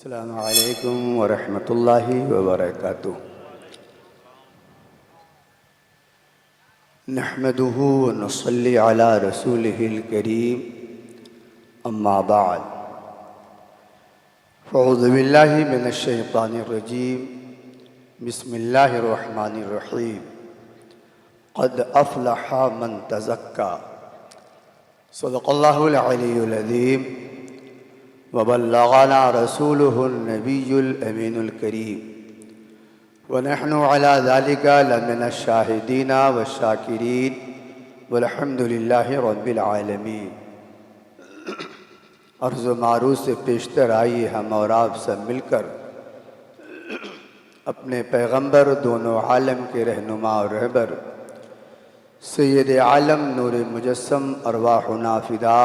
अस्सलामु अलैकुम वरहमतुल्लाहि वबरकातुह। नहमदुहु व नुसल्ली अला रसूलिहिल करीम, अम्मा बाद। फ़अऊज़ु बिल्लाहि मिनश शैतानिर रजीम, बिस्मिल्लाहिर रहमानिर रहीम। क़द अफ़लहा मन तज़क्का, सदक़ल्लाहुल अलियुल अज़ीम, व बल्लग़ना रसूलुहुन नबियुल अमीनुल करीम, व नहनु अला ज़ालिका लमिनश शाहिदीना व शाकिरीन, वल्हम्दुलिल्लाहि रब्बिल आलमीन। अर्ज़ मारूफ़ से पेशतर आइए हम और आप सब मिलकर अपने पैगम्बर दोनों आलम के रहनुमा और रहबर सैयद आलम नूर मुजस्सम अरवाहुना फ़िदा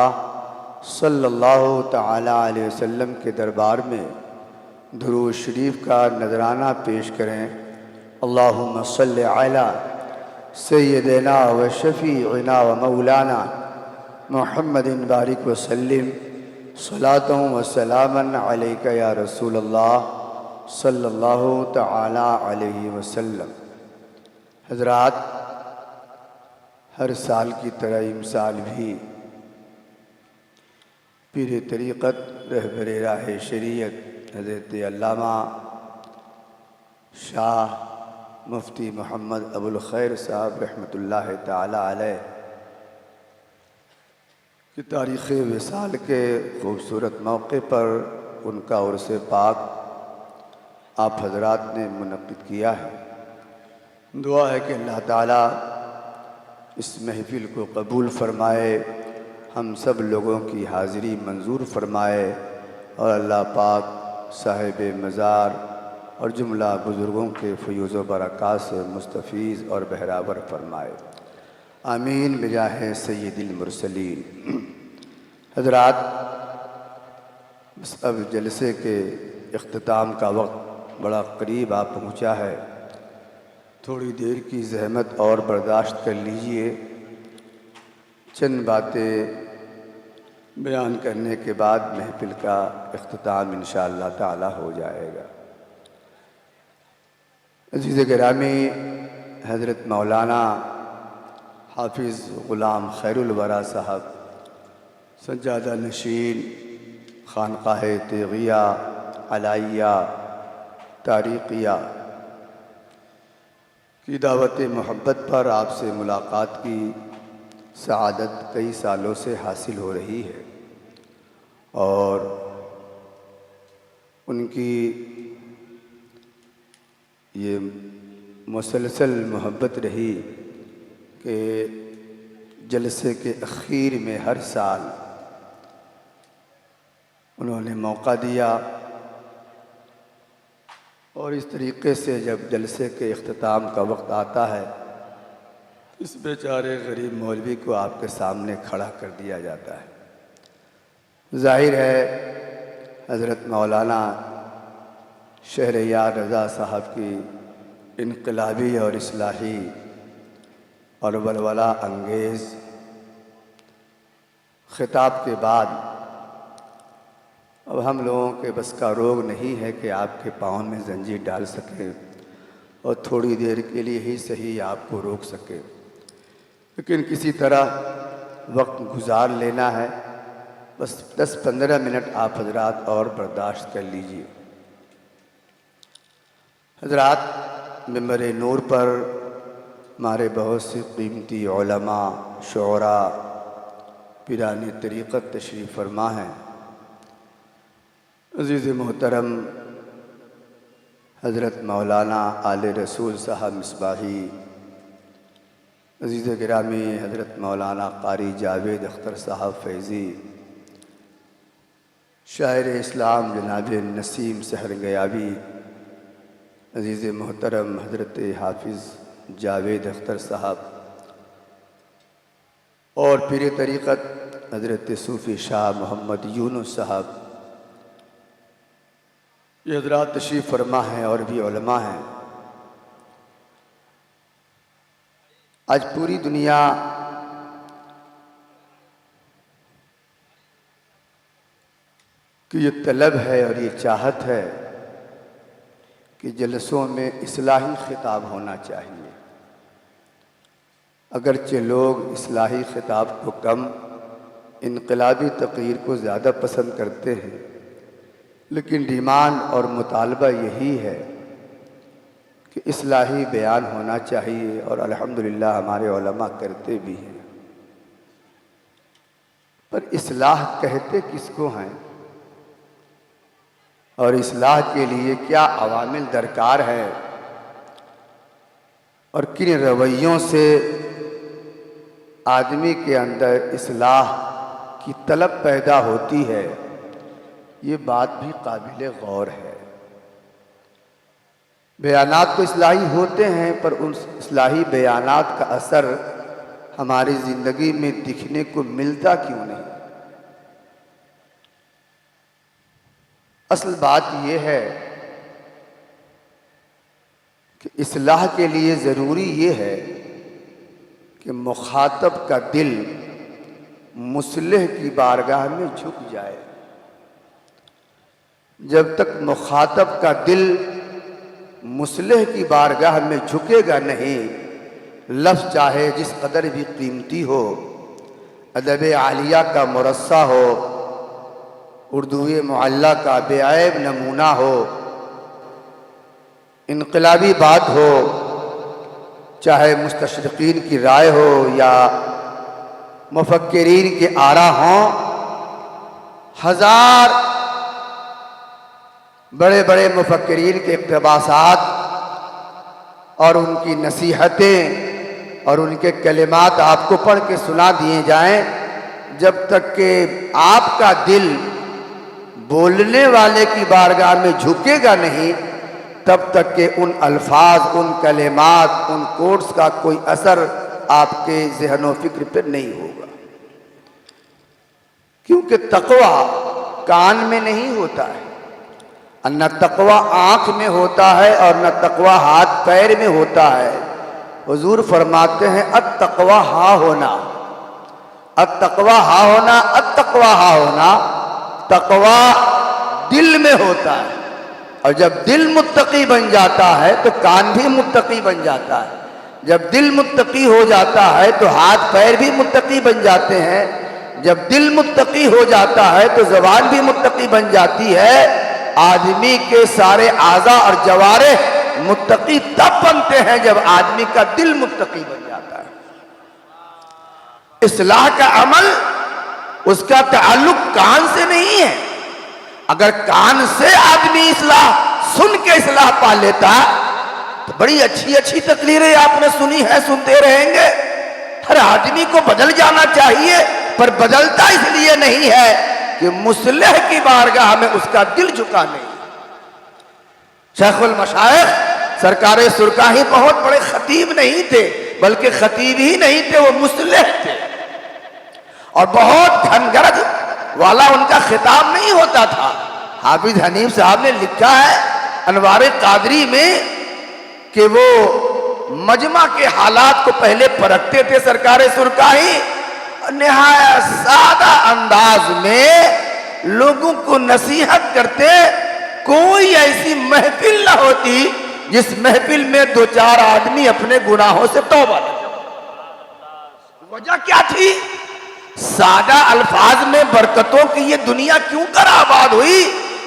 सल्लल्लाहु तआला अलैहि वसल्लम के दरबार में दुरूद शरीफ का नजराना पेश करें। अल्लाहुम्मा सल्लि अला सय्यदिना व शफ़ीइना व मौलाना मुहम्मदिन बारिक व सल्लिम सलातों व सलामन अलैका या रसूल अल्लाह सल्लल्लाहु तआला अलैहि वसल्लम। हज़रात, हर साल की तरह इमसाल भी पीर तरीक़त रहबर राह शरीयत हज़रत अल्लामा शाह मुफ्ती मोहम्मद अबुल खैर साहब रहमतुल्लाह ताला अलैह की तारीख़ विसाल के ख़ूबसूरत मौके पर उनका उर्स पाक आप हज़रात ने मुनक़्क़िद किया है। दुआ है कि अल्लाह ताला इस महफ़िल को कबूल फ़रमाए, हम सब लोगों की हाज़िरी मंजूर फ़रमाए और अल्लाह पाक साहिब मज़ार और जुमला बुज़ुर्गों के फ़यूज़ व बरक़ात से मुस्तफ़ीज़ और बहरावर फ़रमाए। आमीन बिजाहे सय्यदिल मुरसलीन। हज़रात, बस अब जलसे के इख्तिताम का वक्त बड़ा करीब आ पहुँचा है। थोड़ी देर की ज़हमत और बर्दाश्त कर लीजिए। चंद बातें बयान करने के बाद महफ़िल का इख्तिताम इंशाअल्लाह ताला हो जाएगा। अज़ीज़ गिरामी, हज़रत मौलाना हाफिज़ ग़ुलाम खैरुल वरा साहब सज्जादा नशीन खानक़ाह तेग़िया अलाइया तारीक़िया की दावत मोहब्बत पर आपसे मुलाकात की सआदत कई सालों से हासिल हो रही है और उनकी ये मुसलसल मोहब्बत रही कि जलसे के अखीर में हर साल उन्होंने मौका दिया और इस तरीक़े से जब जलसे के इख्तिताम का वक्त आता है, इस बेचारे गरीब मौलवी को आपके सामने खड़ा कर दिया जाता है। ज़ाहिर है हज़रत मौलाना शहरयार रज़ा साहब की इनकलाबी और इस्लाही और वलवला अंगेज़ ख़िताब के बाद अब हम लोगों के बस का रोग नहीं है कि आपके पाँव में जंजीर डाल सकें और थोड़ी देर के लिए ही सही आपको रोक सके, लेकिन किसी तरह वक्त गुजार लेना है। बस 10-15 मिनट आप हजरात और बर्दाश्त कर लीजिए। हजरात, मिंबर नूर पर हमारे बहुत से कीमती उलमा, शुअरा, पीरानी तरीक़त तशरीफ़ फरमा हैं। अज़ीज़ मोहतरम हज़रत मौलाना आले रसूल साहब मिसबाही, अज़ीज़ गिरामी हज़रत मौलाना क़ारी जावेद अख्तर साहब फैज़ी, शायर इस्लाम जनाब नसीम सहरगयावी, अज़ीज़ मोहतरम हज़रत हाफिज़ जावेद अख्तर साहब और पीर तरीक़त हज़रत सूफ़ी शाह मोहम्मद यूनुस साहब, ये हज़रात तशरीफ़ फरमा हैं और भी उलमा हैं। आज पूरी दुनिया कि ये तलब है और ये चाहत है कि जलसों में इस्लाही खिताब होना चाहिए। अगरचे लोग इस्लाही खिताब को कम, इनकलाबी तकरीर को ज़्यादा पसंद करते हैं, लेकिन डिमांड और मुतालबा यही है कि इस्लाही बयान होना चाहिए और अल्हम्दुलिल्लाह हमारे उलमा करते भी हैं। पर इस्लाह कहते किसको हैं और इस्लाह के लिए क्या अवामिल दरकार है और किन रवैयों से आदमी के अंदर इस्लाह की तलब पैदा होती है, ये बात भी काबिल गौर है। बयानात तो इस्लाही होते हैं, पर उन इस्लाही बयानात का असर हमारी ज़िंदगी में दिखने को मिलता क्यों नहीं? असल बात यह है कि इस्लाह के लिए ज़रूरी ये है कि मुखातब का दिल मुसल्लह की बारगाह में झुक जाए। जब तक मुखातब का दिल मुसल्लह की बारगाह में झुकेगा नहीं, लफ्ज़ चाहे जिस कदर भी कीमती हो, अदब आलिया का मुरस्सा हो, उर्दूए मुअल्ला का बेऐब नमूना हो, इनकलाबी बात हो, चाहे मुस्तशरिकीन की राय हो या मुफक्किरीन के आरा हों, हजार बड़े बड़े मुफक्किरीन के इक़्तिबासात और उनकी नसीहतें और उनके कलिमात आपको पढ़ के सुना दिए जाएं, जब तक कि आपका दिल बोलने वाले की बारगाह में झुकेगा नहीं, तब तक के उन अल्फाज, उन कलिमात, उन कोट्स का कोई असर आपके ज़हन व फिक्र पर नहीं होगा। क्योंकि तक़वा कान में नहीं होता है, न तक़वा आँख में होता है और न तक़वा हाथ पैर में होता है। हुजूर फरमाते हैं अत्तक़वा हा होना, अत्तक़वा हा होना, अत्तक़वा हा होना। तक़वा दिल में होता है, और जब दिल मुत्तकी बन जाता है तो कान भी मुत्तकी बन जाता है। जब दिल मुत्तकी हो जाता है तो हाथ पैर भी मुत्तकी बन जाते हैं। जब दिल मुत्तकी हो जाता है तो ज़बान भी मुत्तकी बन जाती है। आदमी के सारे आज़ा और जवारे मुत्तकी तब बनते हैं जब आदमी का दिल मुत्तकी बन जाता है। इस्लाह का अमल, उसका ताल्लुक कान से नहीं है। अगर कान से आदमी इस्लाह सुन के इस्लाह पा लेता तो बड़ी अच्छी अच्छी तकरीरें आपने सुनी है, सुनते रहेंगे। हर आदमी को बदल जाना चाहिए, पर बदलता इसलिए नहीं है कि मुसल्लह की बारगाह में उसका दिल झुका नहीं। शेखुल मशाइख सरकारे सुरकाही बहुत बड़े खतीब नहीं थे, बल्कि खतीब ही नहीं थे, वो मुसल्लह थे। और बहुत घनगरज वाला उनका खिताब नहीं होता था। हाफिज हनीफ साहब ने लिखा है अनवारे कादरी में कि वो मजमा के हालात को पहले परखते थे सरकारे सुरकाही, निहायत सादा अंदाज में लोगों को नसीहत करते। कोई ऐसी महफिल न होती जिस महफिल में दो चार आदमी अपने गुनाहों से तौबा न करते। वजह क्या थी? सादा अल्फाज में बरकतों की ये दुनिया क्यों कर आबाद हुई?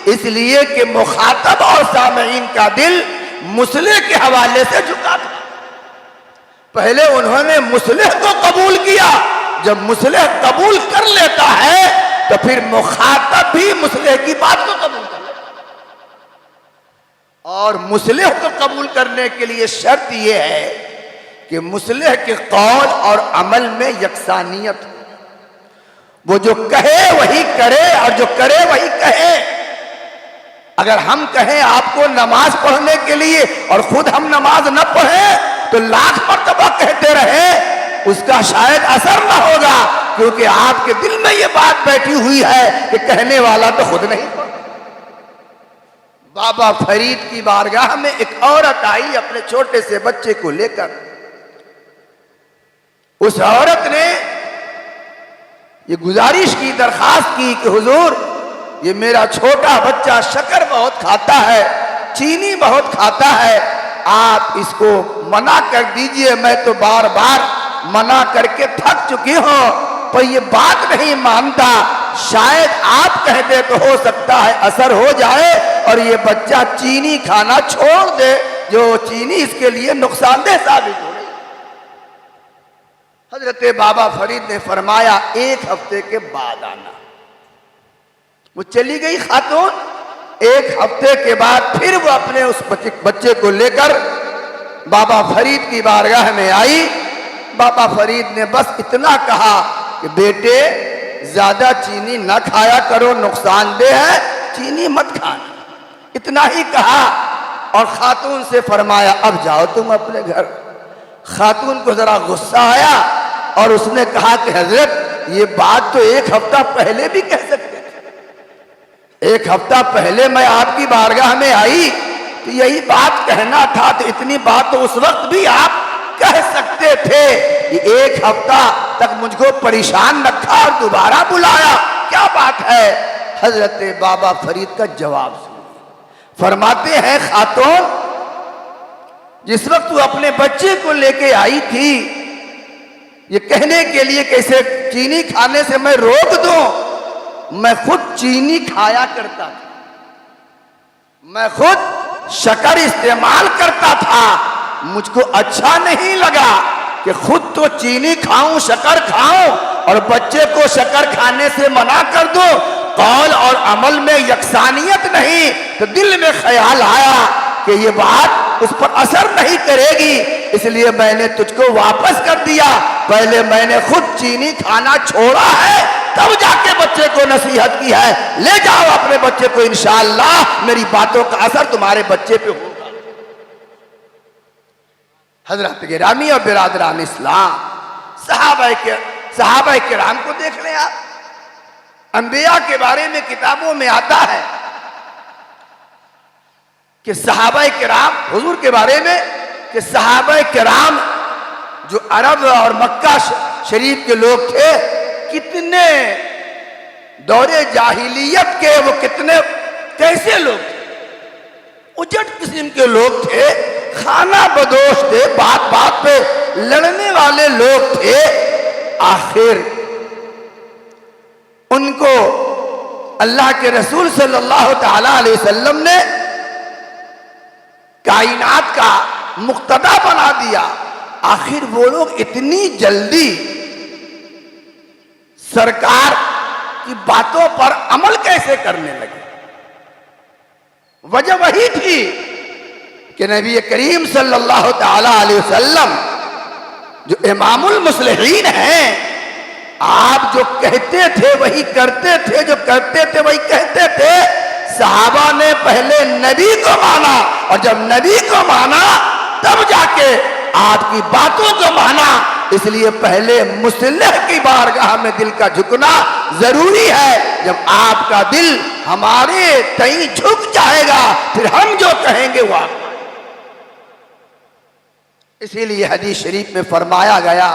इसलिए कि मुखातब और सामईन का दिल मुसल्लह के हवाले से झुका था। पहले उन्होंने मुसल्लह को कबूल किया। जब मुसल्लह कबूल कर लेता है तो फिर मुखातब भी मुसल्लह की बात को कबूल कर लेता है। और मुसल्लह को कबूल करने के लिए शर्त यह है कि मुसल्लह के कौल और अमल में यकसानियत हो। वो जो कहे वही करे और जो करे वही कहे। अगर हम कहें आपको नमाज पढ़ने के लिए और खुद हम नमाज न पढ़े तो लाख मर्तबा कहते रहे, उसका शायद असर न होगा, क्योंकि आपके दिल में ये बात बैठी हुई है कि कहने वाला तो खुद नहीं पढ़ता। बाबा फरीद की बारगाह में एक औरत आई अपने छोटे से बच्चे को लेकर। उस औरत ने ये गुजारिश की, दरखास्त की कि हुजूर ये मेरा छोटा बच्चा शक्कर बहुत खाता है, चीनी बहुत खाता है, आप इसको मना कर दीजिए। मैं तो बार बार मना करके थक चुकी हूं, पर ये बात नहीं मानता। शायद आप कह दे तो हो सकता है असर हो जाए और ये बच्चा चीनी खाना छोड़ दे, जो चीनी इसके लिए नुकसानदेह साबित हो रही। हजरत बाबा फरीद ने फरमाया 1 हफ्ते के बाद आना। वो चली गई खातून। 1 हफ्ते के बाद फिर वो अपने उस बच्चे को लेकर बाबा फरीद की बारगाह में आई। बाबा फरीद ने बस इतना कहा कि बेटे ज्यादा चीनी न खाया करो, नुकसानदेह है, चीनी मत खाना। इतना ही कहा और खातून से फरमाया अब जाओ तुम अपने घर। खातून को जरा गुस्सा आया और उसने कहा कि हजरत ये बात तो 1 हफ्ता पहले भी कह सकते थे। 1 हफ्ता पहले मैं आपकी बारगाह में आई तो यही बात कहना था, तो इतनी बात तो उस वक्त भी आप कह सकते थे। ये 1 हफ्ता तक मुझको परेशान रखा और दोबारा बुलाया, क्या बात है? हजरत बाबा फरीद का जवाब सुनिए। फरमाते हैं खातून, जिस वक्त तू अपने बच्चे को लेके आई थी ये कहने के लिए कैसे चीनी खाने से मैं रोक दूं, मैं खुद चीनी खाया करता था, मैं खुद शक्कर इस्तेमाल करता था। मुझको अच्छा नहीं लगा कि खुद तो चीनी खाऊं, शक्कर खाऊं और बच्चे को शक्कर खाने से मना कर दूं। कौल और अमल में यकसानियत नहीं, तो दिल में ख्याल आया कि ये बात उस पर असर नहीं करेगी, इसलिए मैंने तुझको वापस कर दिया। पहले मैंने खुद चीनी खाना छोड़ा है, तब जाके बच्चे को नसीहत की है। ले जाओ अपने बच्चे को, इंशाअल्लाह मेरी बातों का असर तुम्हारे बच्चे पे होगा। हजरत गिरामी और बिरादरान इस्लाम, सहाबा किराम को देख लें आप। अंबिया के बारे में किताबों में आता है कि सहाबा किराम, हुजूर के बारे में कि सहाबा किराम जो अरब और मक्का शरीफ के लोग थे, कितने दौरे जाहिलियत के वो कितने कैसे लोग थे, उजट किस्म के लोग थे, खाना बदोश थे, बात बात पे लड़ने वाले लोग थे। आखिर उनको अल्लाह के रसूल सल्लल्लाहु ताला अलैहि वसल्लम ने कायनात का मुक्तदा बना दिया। आखिर वो लोग इतनी जल्दी सरकार की बातों पर अमल कैसे करने लगे? वजह वही थी कि नबी करीम सल्लल्लाहु ताला अलैहि वसल्लम जो इमामुल मुस्लिहीन हैं, आप जो कहते थे वही करते थे, जो करते थे वही कहते थे। सहाबा ने पहले नबी को माना और जब नबी को माना तब जाके आपकी बातों को माना। इसलिए पहले मुस्लिह की बारगाह में दिल का झुकना जरूरी है। जब आपका दिल हमारे तई झुक जाएगा फिर हम जो कहेंगे वो आप। इसीलिए हदीस शरीफ में फरमाया गया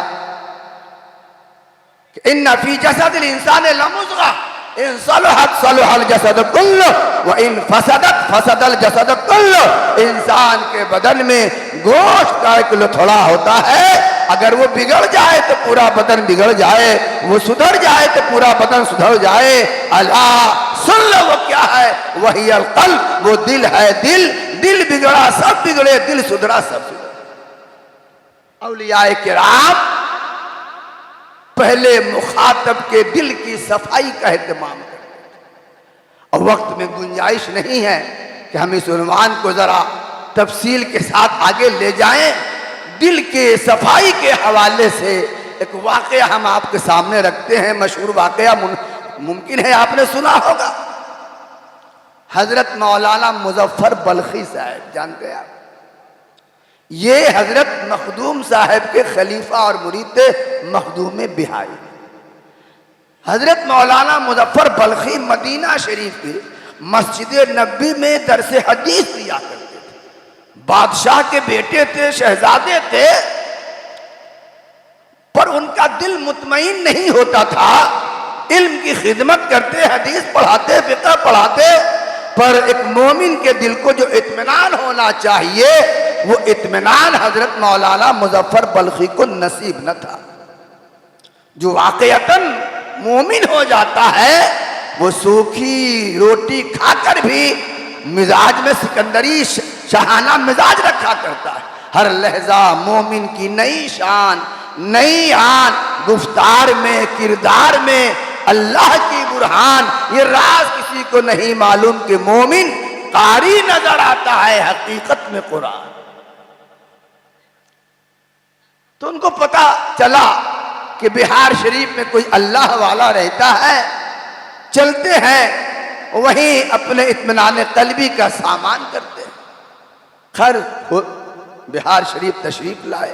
कि इन्ना फी जसदिल इंसान लमुज़ग़ा इन सलहत सलहल जसद कुल्लु व इन फसदत फसदल जसद कुल्लु। इंसान के बदन में गोश्त का एक लथड़ा होता है, अगर वो बिगड़ जाए तो पूरा बदन बिगड़ जाए, वो सुधर जाए तो पूरा बदन सुधर जाए। अला सुन लो वो क्या है, वही अल क़ल्ब, वो दिल है। दिल बिगड़ा सब बिगड़े, दिल सुधरा सब सुधरे। औलियाए किराम पहले मुखातब के दिल की सफाई का एहतमाम करते। और वक्त में गुंजाइश नहीं है कि हम इस उन्वान को जरा तफसील के साथ आगे ले जाएं। दिल के सफाई के हवाले से एक वाकया हम आपके सामने रखते हैं। मशहूर वाकया मुमकिन है आपने सुना होगा। हजरत मौलाना मुजफ्फर बल्खी साहब, जानते हैं आप? ये हजरत मखदूम साहब के खलीफा और मुरीद थे, मखदूम बिहारी। हजरत मौलाना मुजफ्फर बल्खी मदीना शरीफ के मस्जिद नबी में दरस हदीस दिया करते थे। बादशाह के बेटे थे, शहजादे थे, पर उनका दिल मुतमईन नहीं होता था इल्म की खिदमत करते, हदीस पढ़ाते, फिक़ह पढ़ाते, पर एक मोमिन के दिल को जो इत्मीनान होना चाहिए वो इत्मीनान हजरत मौलाना मुजफ्फर बल्खी को नसीब न था। जो वाक़यतन मोमिन हो जाता है वो सूखी रोटी खाकर भी मिजाज में सिकंदरी शाहाना मिजाज रखा करता है। हर लहजा मोमिन की नई शान, नई आन, गुफ्तार में, किरदार में अल्लाह की बुरहान। ये राज किसी को नहीं मालूम कि मोमिन कारी नजर आता है हकीकत में कुरान। तो उनको पता चला कि बिहार शरीफ में कोई अल्लाह वाला रहता है, चलते हैं वहीं अपने इत्मीनान कल्बी का सामान करते हैं। खैर बिहार शरीफ तशरीफ लाए।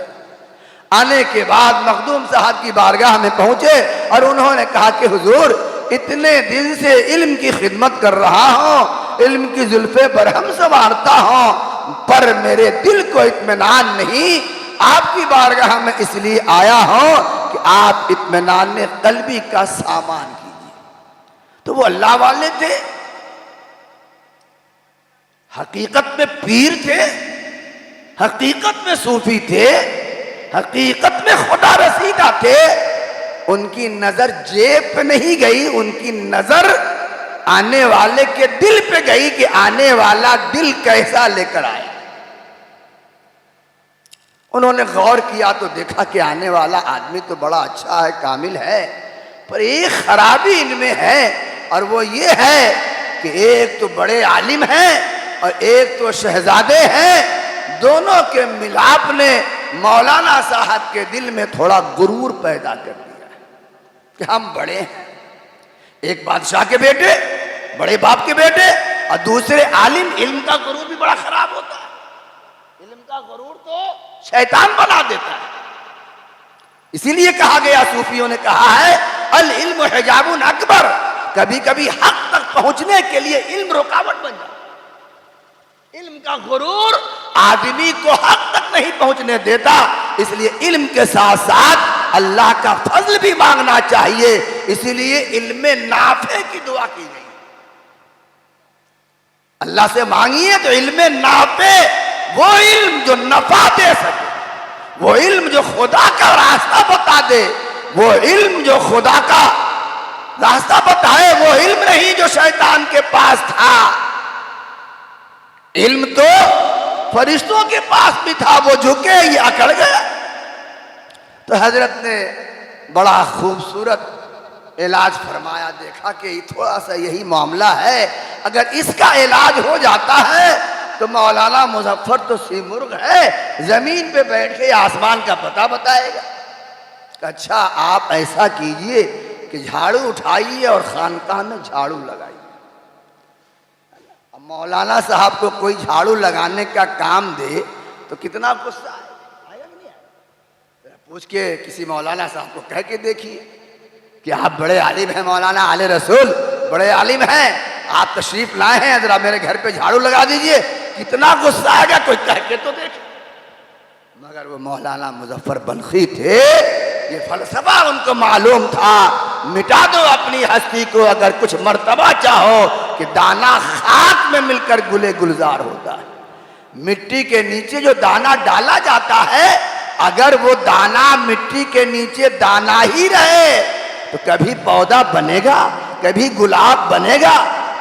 आने के बाद मखदूम साहब की बारगाह में पहुंचे और उन्होंने कहा कि हुजूर, इतने दिन से इल्म की खिदमत कर रहा हूं, इल्म की जुल्फे बरहम संवारता हूं, पर मेरे दिल को इत्मीनान नहीं। आपकी बारगाह में इसलिए आया हूं कि आप इत्मीनान कल्बी का सामान कीजिए। तो वो अल्लाह वाले थे, हकीकत में पीर थे, हकीकत में सूफी थे, हकीकत में खुदा रसीदा थे। उनकी नजर जेब पे नहीं गई, उनकी नजर आने वाले के दिल पे गई कि आने वाला दिल कैसा लेकर आया। उन्होंने गौर किया तो देखा कि आने वाला आदमी तो बड़ा अच्छा है, कामिल है, पर एक खराबी इनमें है और वो ये है कि एक तो बड़े आलिम हैं और एक तो शहजादे हैं। दोनों के मिलाप ने मौलाना साहब के दिल में थोड़ा गुरूर पैदा कर दिया कि हम बड़े हैं। एक बादशाह के बेटे, बड़े बाप के बेटे, और दूसरे आलिम। इल्म का गुरूर भी बड़ा खराब होता है। इल्म का गुरूर तो शैतान बना देता है। इसीलिए कहा गया, सूफियों ने कहा है, अल इल्म हिजाबुन अकबर। कभी कभी हक तक पहुंचने के लिए इल्म रुकावट बन जाता है। इल्म का गुरूर आदमी को हक तक नहीं पहुंचने देता। इसलिए इल्म के साथ साथ अल्लाह का फजल भी मांगना चाहिए। इसीलिए इल्म नाफे की दुआ की गई। अल्लाह से मांगिए तो इल्म नाफे, वो इल्म जो नफा दे सके, वो इल्म जो खुदा का रास्ता बता दे, वो इल्म जो खुदा का रास्ता बताए, वो इल्म नहीं जो शैतान के पास था। इल्म तो फरिश्तों के पास भी था, वो झुके, ये अकड़ गया। तो हजरत ने बड़ा खूबसूरत इलाज फरमाया। देखा कि थोड़ा सा यही मामला है, अगर इसका इलाज हो जाता है तो मौलाना मुजफ्फर तो सीमुर्ग है, जमीन पे बैठ के आसमान का पता बताएगा। अच्छा, आप ऐसा कीजिए कि झाड़ू उठाइए और खानकाह में झाड़ू लगाइए। अब मौलाना साहब को कोई झाड़ू लगाने का काम दे तो कितना गुस्सा आएगा कि नहीं आएगा? पूछ के किसी मौलाना साहब को कह के देखिए कि आप बड़े आलिम हैं, मौलाना आले रसूल बड़े आलिम हैं, आप तशरीफ लाए हैं, जरा मेरे घर पे झाड़ू लगा दीजिए। कितना गुस्सा आएगा, कोई कह के तो देखे। मगर वो मौलाना मुजफ्फर बल्खी थे, ये फलसफा उनको मालूम था। मिटा दो अपनी हस्ती को, अगर कुछ मर्तबा चाहो कि दाना खाक में मिलकर गुले गुलजार होता है। मिट्टी के नीचे जो दाना डाला जाता है, अगर वो दाना मिट्टी के नीचे दाना ही रहे तो कभी पौधा बनेगा, कभी गुलाब बनेगा,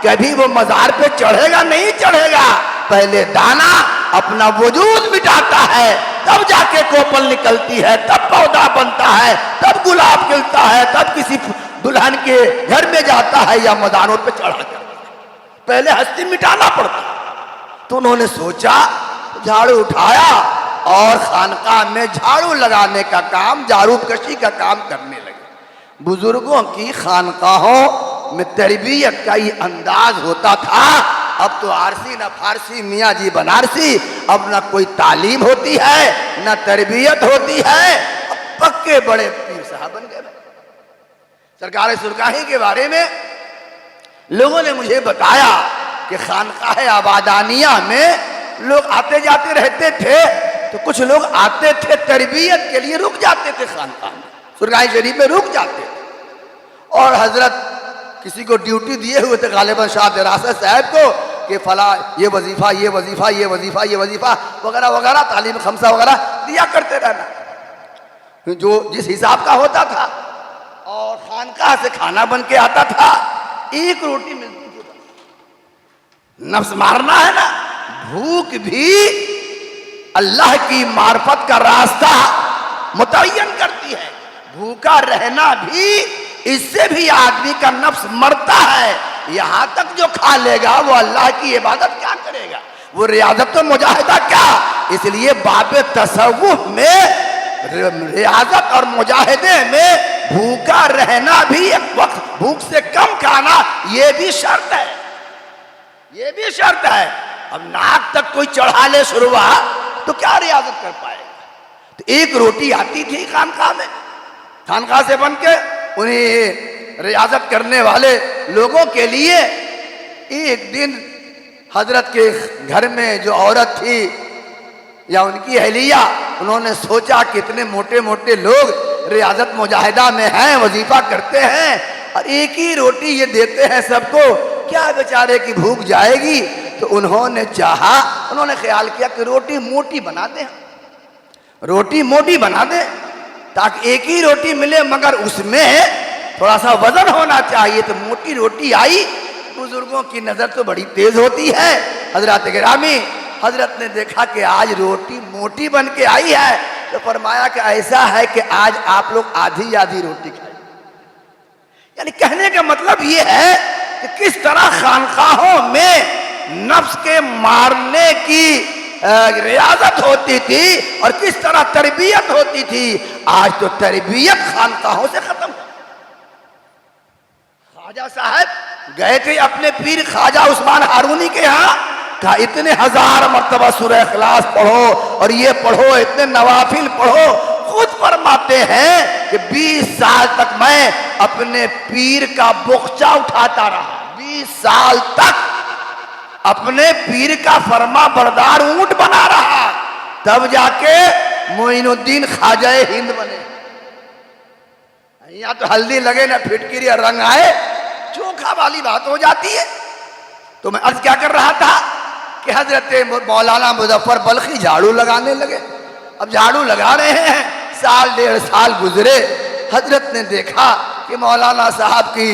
कभी वो मजार पे चढ़ेगा नहीं चढ़ेगा। पहले दाना अपना वजूद मिटाता है, तब जाके कोपल निकलती है, तब पौधा बनता है, तब गुलाब खिलता है, तब किसी दुल्हन के घर में जाता है या मदानों पे चढ़ा जाता है। पहले हस्ती मिटाना पड़ता। तो उन्होंने सोचा, झाड़ू उठाया और खानकाह में झाड़ू लगाने का काम, झाड़ू कशी का काम करने लगे। बुजुर्गों की खानकाहों में तरबियत का ये अंदाज होता था। अब तो आरसी न फारसी, मियाँ जी बनारसी, अब न कोई तालीम होती है न तरबियत होती है। अब पक्के बड़े पीर साहब बन गए। सरकार सुरगाही के बारे में लोगों ने मुझे बताया कि खानकाह आबादानिया में लोग आते जाते रहते थे, तो कुछ लोग आते थे तरबियत के लिए, रुक जाते थे खानकाह में, सुरगाही शरीफ में रुक जाते थे। और हजरत किसी को ड्यूटी दिए हुए थे गालिबन शाह दरासत साहब को कि फला ये वजीफा ये वजीफा ये वजीफा ये वजीफा वगैरह वगैरह तालीम खमसा वगैरह दिया करते रहना, जो जिस हिसाब का होता था। और खानकाह से खाना बन के आता था, एक रोटी मिलती थी। नफ्स मारना है ना, भूख भी अल्लाह की मार्फत का रास्ता मुतय्यन करती है। भूखा रहना भी, इससे भी आदमी का नफ्स मरता है। यहां तक जो खा लेगा वो अल्लाह की इबादत क्या करेगा, वो रियाजत तो मुजाहिदा क्या। इसलिए बाबे तसव्वुफ में रियाजत और मुजाहिदे में भूखा रहना भी, एक वक्त भूख से कम खाना, ये भी शर्त है, ये भी शर्त है। अब नाक तक कोई चढ़ा ले शुरुआ तो क्या रियाजत कर पाएगा। तो एक रोटी आती थी खानकाह में, खानकाह से बन के उन्हें रियाजत करने वाले लोगों के लिए। एक दिन हजरत के घर में जो औरत थी या उनकी अहलिया, उन्होंने सोचा कि इतने मोटे मोटे लोग रियाजत मुजाहिदा में हैं, वजीफा करते हैं, और एक ही रोटी ये देते हैं सबको, क्या बेचारे की भूख जाएगी। तो उन्होंने चाहा, उन्होंने ख्याल किया कि रोटी मोटी बना दें, रोटी मोटी बना दें ताकि एक ही रोटी मिले, मगर उसमें थोड़ा सा वजन होना चाहिए। तो मोटी रोटी आई। बुजुर्गों की नजर तो बड़ी तेज होती है। हजरत गिरामी, हजरत ने देखा कि आज रोटी मोटी बन के आई है, तो फरमाया कि ऐसा है कि आज आप लोग आधी आधी रोटी खाएं। यानी कहने का मतलब ये है कि किस तरह खानकाहों में नफ्स के मारने की रियाजत होती थी और किस तरह तरबियत होती थी। आज तो तरबियत खानकाहों से खत्म। ख्वाजा साहब गए थे अपने पीर ख्वाजा उस्मान हारूनी के यहाँ, कहा इतने हजार मर्तबा सूरह इखलास पढ़ो और ये पढ़ो, इतने नवाफिल पढ़ो। खुद फरमाते हैं कि 20 साल तक मैं अपने पीर का बुख्चा उठाता रहा, 20 साल तक अपने पीर का फरमा बरदार ऊंट बना रहा, तब जाके मोइनुद्दीन ख्वाजा हिंद बने। यहाँ तो हल्दी लगे ना फिटकिरी और रंग आए, चोखा वाली बात हो जाती है। तो मैं अर्ज क्या कर रहा था कि हजरत मौलाना मुजफ्फर बल्खी झाड़ू लगाने लगे। अब झाड़ू लगा रहे हैं, साल डेढ़ साल गुजरे, हजरत ने देखा कि मौलाना साहब की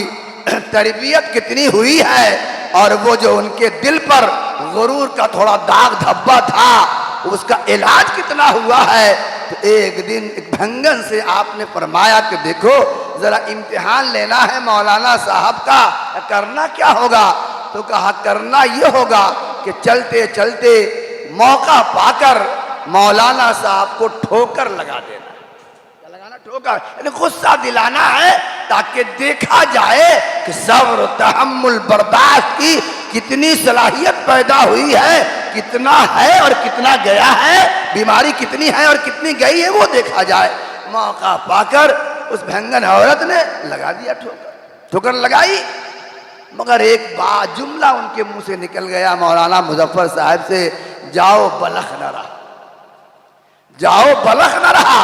तरबियत कितनी हुई है और वो जो उनके दिल पर गुरूर का थोड़ा दाग धब्बा था, उसका इलाज कितना हुआ है। तो एक दिन एक भंगन से आपने फरमाया कि देखो जरा इम्तिहान लेना है मौलाना साहब का, करना क्या होगा। तो कहा करना ये होगा कि चलते चलते मौका पाकर मौलाना साहब को ठोकर लगा देना। क्या लगाना? ठोकर, यानी गुस्सा दिलाना है ताकि देखा जाए कि सब्र तहम्मुल बर्दाश्त की कितनी सलाहियत पैदा हुई है, कितना है और कितना गया है, बीमारी कितनी है और कितनी गई है, वो देखा जाए। मौका पाकर उस भंगन औरत ने लगा दिया ठोकर। ठोकर लगाई, मगर एक बात जुमला उनके मुंह से निकल गया मौलाना मुजफ्फर साहब से, जाओ बलख न रहा, जाओ बलख न रहा।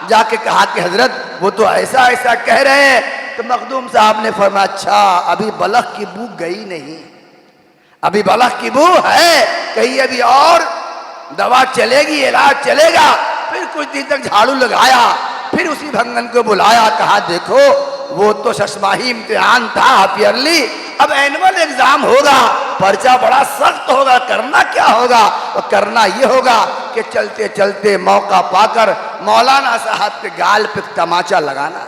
जाके कहा कि हजरत वो तो ऐसा ऐसा कह रहे हैं। तो मखदूम साहब ने फरमाया अच्छा अभी बलख की बू गई नहीं, अभी बलख की बू है, कहीं अभी और दवा चलेगी, इलाज चलेगा। फिर कुछ दिन तक झाड़ू लगाया, फिर उसी भंगन को बुलाया, कहा देखो वो तो शशमाही इम्तिहान था हाफियरली, अब एनुअल एग्जाम होगा, पर्चा बड़ा सख्त होगा, करना क्या होगा। और करना ये होगा कि चलते चलते मौका पाकर मौलाना साहब के गाल पे तमाचा लगाना,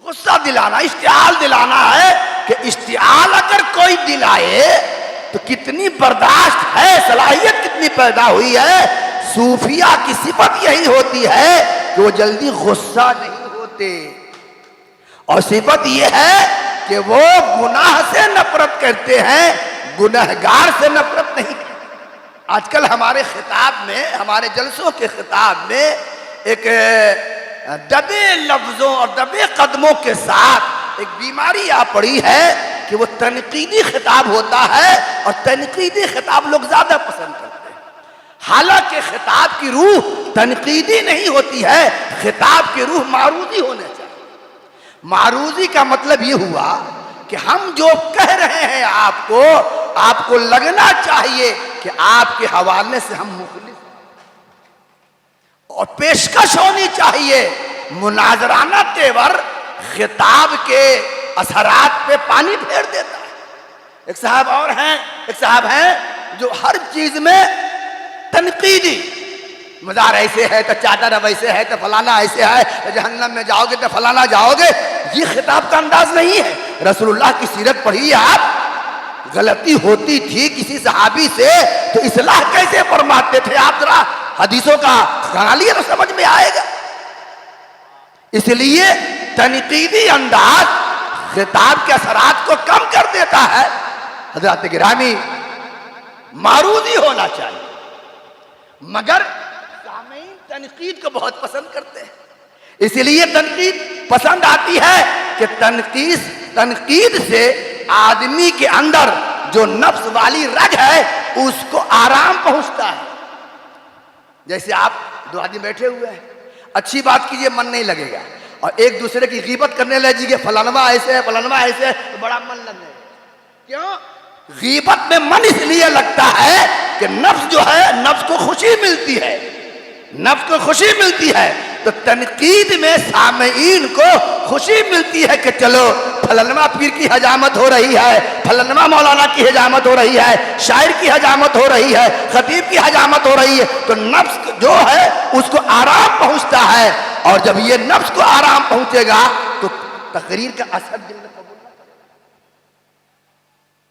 गुस्सा दिलाना, इश्तियाल दिलाना है कि इश्तियाल अगर कोई दिलाए तो कितनी बर्दाश्त है, सलाहियत कितनी पैदा हुई है। सूफिया की सिफत यही होती है कि वो जल्दी गुस्सा नहीं होते, और सिफत यह है कि वो गुनाह से नफरत करते हैं, गुनहगार से नफरत नहीं करते। आजकल हमारे खिताब में, हमारे जलसों के खिताब में एक दबे लफ्जों और दबे कदमों के साथ एक बीमारी आ पड़ी है कि वो तनकीदी खिताब होता है, और तनकीदी खिताब लोग ज्यादा पसंद करते हैं। हालांकि खिताब की रूह तनकीदी नहीं होती है, खिताब की रूह मारूदी होने चाहिए। मारूजी का मतलब ये हुआ कि हम जो कह रहे हैं आपको, आपको लगना चाहिए कि आपके हवाले से हम मुखलिस, और पेशकश होनी चाहिए मुनाजराना तेवर खिताब के असरात पे पानी फेर देता है। एक साहब और हैं, एक साहब हैं जो हर चीज में तनकीदी, मजार ऐसे है तो चादर वैसे है तो फलाना ऐसे है तो जहन्नम में जाओगे तो फलाना जाओगे, ये खिताब का अंदाज नहीं है। रसूलुल्लाह की सीरत पढ़िए आप, गलती होती थी किसी सहाबी से तो इस्लाह कैसे फरमाते थे आप, जरा हदीसों का गाना लिए तो समझ में आएगा। इसलिए तनकीदी अंदाज खिताब के असरात को कम कर देता है। हजरत गिरामी, मारूदी होना चाहिए, मगर सामीन तनकीद को बहुत पसंद करते हैं। इसलिए तनकीद पसंद आती है कि तनकीद से आदमी के अंदर जो नफ्स वाली रग है उसको आराम पहुंचता है। जैसे आप दो आदमी बैठे हुए हैं, अच्छी बात कीजिए मन नहीं लगेगा, और एक दूसरे की गीबत करने लगेगी, फलानवा ऐसे है फलानवा ऐसे है, तो बड़ा मन लगने। क्यों? गीबत में मन इसलिए लगता है कि नफ्स जो है, नफ्स को खुशी मिलती है, नफ्स को खुशी मिलती है। तो तनकीद में सामीन को खुशी मिलती है कि चलो फलनमा पीर की हजामत हो रही है, फलनमा मौलाना की हजामत हो रही है, शायर की हजामत हो रही है, खतीब की हजामत हो रही है, तो नफ्स जो है उसको आराम पहुंचता है। और जब ये नफ्स को आराम पहुंचेगा तो तकरीर का असर दिल में कबूल न करेगा,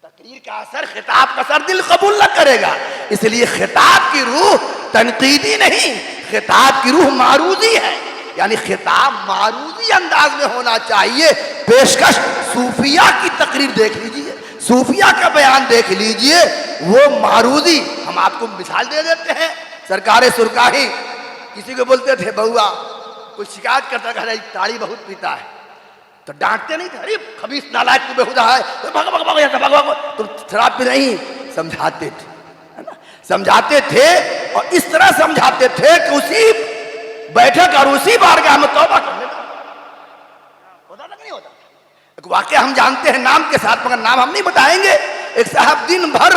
तकरीर का असर, खिताब का असर दिल कबूल न करेगा। इसलिए खिताब की रूह तनकीदी नहीं, खिताब की रूह मारूदी है, यानी खिताब मारूदी अंदाज में होना चाहिए। पेशकश सूफिया की तकरीर देख लीजिए, सूफिया का बयान देख लीजिए, वो मारूदी। हम आपको मिसाल दे देते हैं, सरकारे सुरकाही किसी को बोलते थे बउआ, कोई शिकायत करता था ताड़ी बहुत पीता है, तो डांटते नहीं थे, अरे खबीस नालायक तू बेहुदा है, तो भग भग भग भग भग, तुम शराब पी नहीं, समझाते थे, है ना, समझाते थे। और इस तरह समझाते थे कि उसी बैठक और उसी बारगाह में तौबा कर लेना। होता था कि नहीं होता? एक वाकया हम जानते हैं नाम के साथ, मगर नाम हम नहीं बताएंगे। एक साहब दिन भर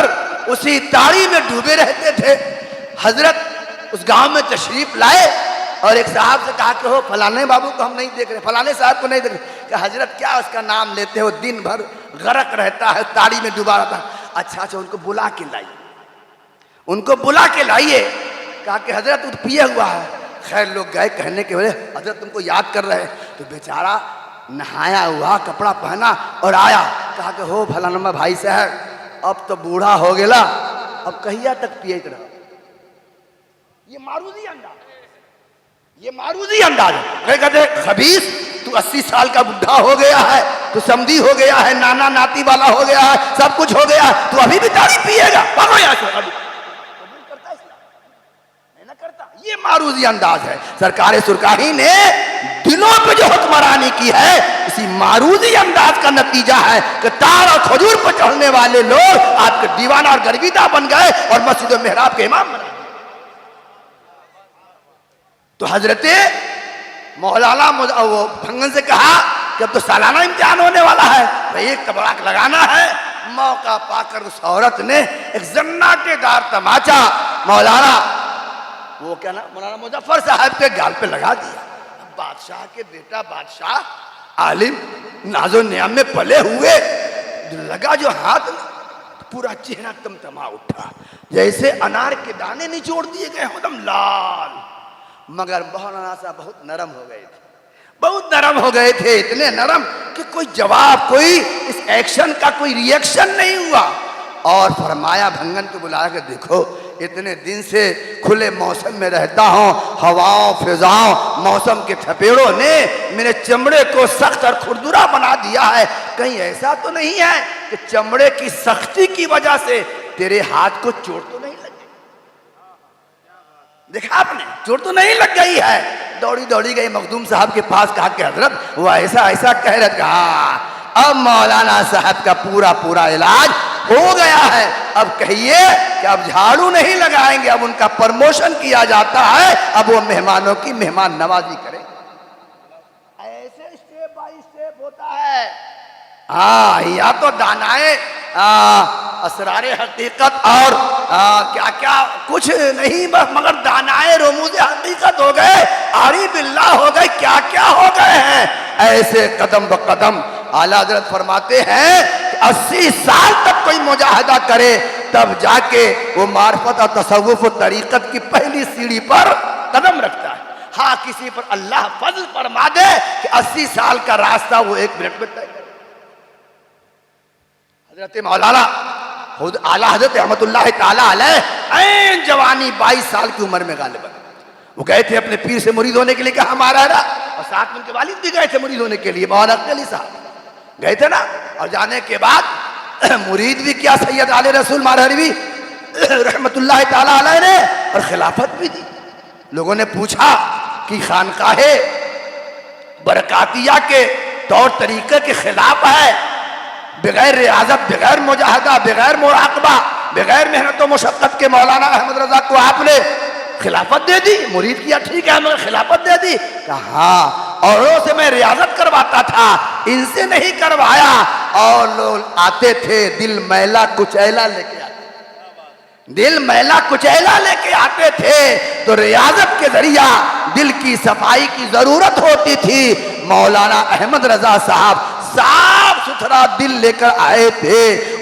उसी ताड़ी में डूबे रहते थे। हजरत उस गांव में तशरीफ लाए और एक साहब से कहा कि हो फलाने बाबू को हम नहीं देख रहे, फलाने साहब को नहीं देख रहे। कि हजरत क्या उसका नाम लेते हो, दिन भर गरक रहता है, ताड़ी में डूबा रहता है। अच्छा अच्छा, उनको बुला के लाइए, उनको बुला के लाइए। कहा कि हजरत वो पिए हुआ है। खैर लोग गए, कहने के वजह हजरत तुमको याद कर रहे हैं। तो बेचारा नहाया हुआ, कपड़ा पहना और आया। कहा कि हो फलानमा भाई साहब, अब तो बूढ़ा हो गया, अब कहिया तक पिए रहो। ये मारूदी अंदाज, ये मारूदी अंदाज है। कहते खबीस तू 80 साल का बुढ़ा हो गया है, तू समधी हो गया है, नाना नाती वाला हो गया है, सब कुछ हो गया है, तू अभी भी ताड़ी पिएगा? भागो यहाँ से। अभी करता नहीं ना करता, ये मारूदी अंदाज है। सरकार सुरकाही ने दिलों पे जो हुक्मरानी की है, इसी मारूदी अंदाज का नतीजा है कि तार और खजूर पर चढ़ने वाले लोग आपके दीवाना और गर्विदा बन गए और मस्जिद मेहराब के इमाम बना। तो हजरते मौलाना वो भंगन से कहा कि अब तो सालाना इम्तिहान होने वाला है, भाई एक तबड़ाक लगाना है। मौका पाकर उस औरत ने एक जन्नाटेदार तमाचा मौलाना, वो क्या ना, मौलाना मुजफ्फर साहब के गाल पे लगा दिया। बादशाह के बेटा, बादशाह आलिम, नाजो नियाम में पले हुए, लगा जो हाथ, पूरा चेहरा तमतमा उठा, जैसे अनार के दाने निचोड़ दिए गए, एकदम लाल। मगर मौलाना साहब बहुत नरम हो गए थे, बहुत नरम हो गए थे, इतने नरम कि कोई जवाब, कोई इस एक्शन का कोई रिएक्शन नहीं हुआ। और फरमाया भंगन को बुलाया कि देखो, इतने दिन से खुले मौसम में रहता हूँ, हवाओं फिजाओं मौसम के थपेड़ों ने मेरे चमड़े को सख्त और खुरदुरा बना दिया है। कहीं ऐसा तो नहीं है कि चमड़े की सख्ती की वजह से तेरे हाथ को चोट तो नहीं लगी? देखा आपने, चोट तो नहीं लग गई है। दौड़ी दौड़ी गई मखदूम साहब के पास, कहा कि हजरत वो ऐसा ऐसा कह रहे। कहा अब मौलाना साहब का पूरा पूरा इलाज हो गया है, अब कहिए कि अब झाड़ू नहीं लगाएंगे, अब उनका प्रमोशन किया जाता है, अब वो मेहमानों की मेहमान नवाजी करें। ऐसे स्टेप बाय स्टेप है। हाँ, या तो दानाए असरारे हकीकत और क्या क्या कुछ नहीं बस मगर दानाए रोमूज़े हकीकत हो गए, आरी बिल्ला हो गए, क्या क्या हो गए हैं। ऐसे कदम ब कदम आला हज़रत फरमाते हैं कि 80 साल तक कोई मुजाहिदा करे तब जाके वो मार्फत और तसव्वुफ और तरीकत की पहली सीढ़ी पर कदम रखता है। हाँ, किसी पर अल्लाह फजल फरमा दे कि 80 साल का रास्ता वो 1 मिनट में तय करे। हजरत मौलाना खुद आला हज़रत रहमतुल्लाह ताला अलैह ऐन जवानी 22 साल की उम्र में गालिबन वो गए थे अपने पीर से मुरीद होने के लिए, कहा हमारा रहा, और साथ में उनके वालिद भी गए थे मुरीद होने के लिए, मौलाना अली साहब गए थे ना। और जाने के बाद मुरीद भी क्या सैयद आले रसूल मारहरवी रहमतुल्लाह ताला अलैह ने और खिलाफत भी दी। लोगों ने पूछा कि खानकाहे बरकातिया के तौर तरीके के खिलाफ है, बगैर रियाजत, बगैर मुजाहदा, बगैर मुराकबा, बगैर मेहनत व मुशक्कत के मौलाना अहमद रजा को आपने खिलाफत दे दी। मुरीद किया, ठीक है मगर खिलाफत दे दी। कहा हाँ, औरों से मैं रियाजत करवाता था, इनसे नहीं करवाया। और लोग आते थे दिल मैला कुचैला लेके आते, दिल मैला कुचैला लेके आते थे तो रियाजत के जरिया दिल की सफाई की जरूरत होती थी। मौलाना अहमद रजा साहब साफ सुथरा दिल लेकर आए थे,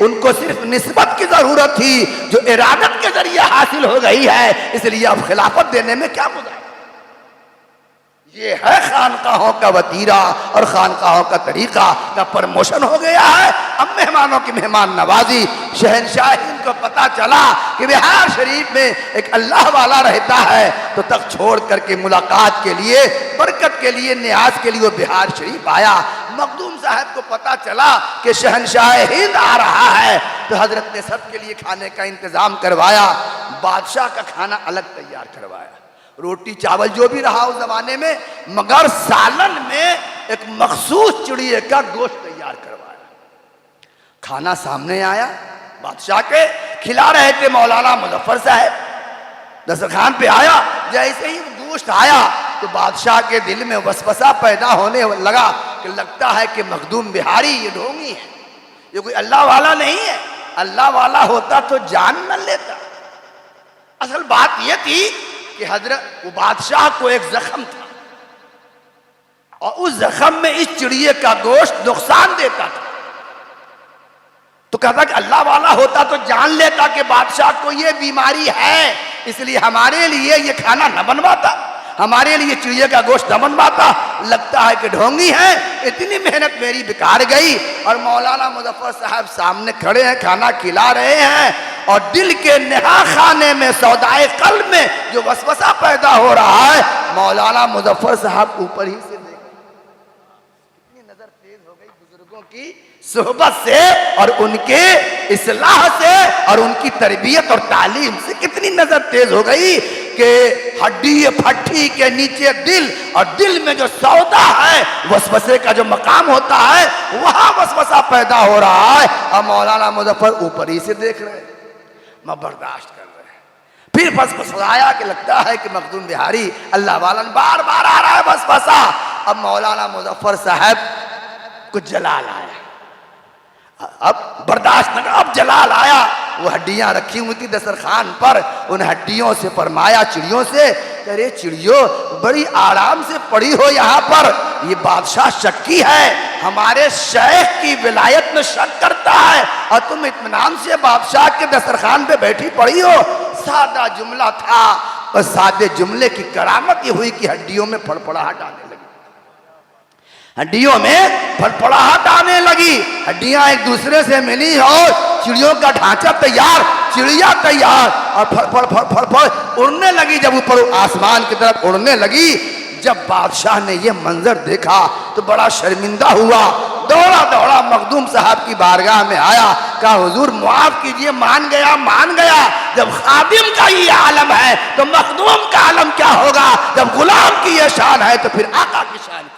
उनको सिर्फ निस्बत की जरूरत थी जो इरादत के जरिए हासिल हो गई है, इसलिए अब खिलाफत देने में क्या बुराई। ये है खानकाहों का वतीरा और खानकाहों का तरीका का प्रमोशन हो गया है। अब मेहमानों की मेहमान नवाजी, शहनशाही को पता चला कि बिहार शरीफ में एक अल्लाह वाला रहता है तो तक छोड़ करके मुलाकात के लिए, बरकत के लिए, न्याज के लिए वो बिहार शरीफ आया। मखदूम साहब को पता चला कि शहनशाह हिंद आ रहा है तो हजरत ने सबके लिए खाने का इंतजाम करवाया, बादशाह का खाना अलग तैयार करवाया, रोटी चावल जो भी रहा उस जमाने में, मगर सालन में एक मखसूस चिड़िए का गोश्त तैयार करवाया। खाना सामने आया, बादशाह के खिला रहे थे मौलाना मुजफ्फर साहब, दस्तरखान पे आया। जैसे ही गोश्त आया तो बादशाह के दिल में वसवसा पैदा होने लगा कि लगता है कि मखदूम बिहारी ये ढोंगी है, ये कोई अल्लाह वाला नहीं है। अल्लाह वाला होता तो जान न लेता। असल बात यह थी कि हजरत वो बादशाह को एक जख्म था और उस जख्म में इस चिड़िए का गोश्त नुकसान देता था। तो कहता कि अल्लाह वाला होता तो जान लेता कि बादशाह को ये बीमारी है, इसलिए हमारे लिए ये खाना न बनवाता, हमारे लिए चिड़िए का गोश्त न बनवाता। लगता है कि ढोंगी है, इतनी मेहनत मेरी बेकार गई। और मौलाना मुजफ्फर साहब सामने खड़े हैं, खाना खिला रहे हैं और दिल के नेहा खाने में, सौदाए कल्ब में जो वसवसा पैदा हो रहा है, मौलाना मुजफ्फर साहब ऊपर ही से देख, इतनी नजर तेज हो गई बुजुर्गों की सोहबत से और उनके इस्लाह से और उनकी तरबियत और तालीम से कितनी नजर तेज हो गई कि हड्डी फट्टी के नीचे दिल, और दिल में जो सौदा है, वसवसे का जो मकाम होता है, वहां वसवसा पैदा हो रहा है। और मौलाना मुजफ्फर ऊपर ही से देख रहे हैं, मैं बर्दाश्त कर रहे हैं। फिर फसफसाया कि लगता है कि मखदूम बिहारी अल्लाह वाला बार बार आ रहा है वसवसा। अब मौलाना मुजफ्फर साहब को जलाल आया, अब बर्दाश्त न कर, अब जलाल आया। वो हड्डियां रखी हुई थी दस्तरखान पर, उन हड्डियों से फरमाया चिड़ियों से, अरे चिड़ियों बड़ी आराम से पड़ी हो यहाँ पर, ये बादशाह शक्की है, हमारे शेख की विलायत में शक करता है और तुम इत्मीनान से बादशाह के दस्तरखान पे बैठी पड़ी हो। सादा जुमला था और सादे जुमले की करामत ये हुई कि हड्डियों में फड़फड़ाहट आने लगी, हड्डियों में फड़फड़ाहट आने लगी, हड्डियां एक दूसरे से मिली और चिड़ियों का ढांचा तैयार, चिड़िया तैयार और फड़ फड़ फड़ फड़ उड़ने लगी। जब ऊपर आसमान की तरफ उड़ने लगी, जब बादशाह ने ये मंजर देखा तो बड़ा शर्मिंदा हुआ, दौड़ा दौड़ा मखदूम साहब की बारगाह में आया, कहा हुजूर माफ कीजिए, मान गया मान गया। जब खादिम का ये आलम है तो मखदूम का आलम क्या होगा, जब गुलाम की ये शान है तो फिर आका की शान।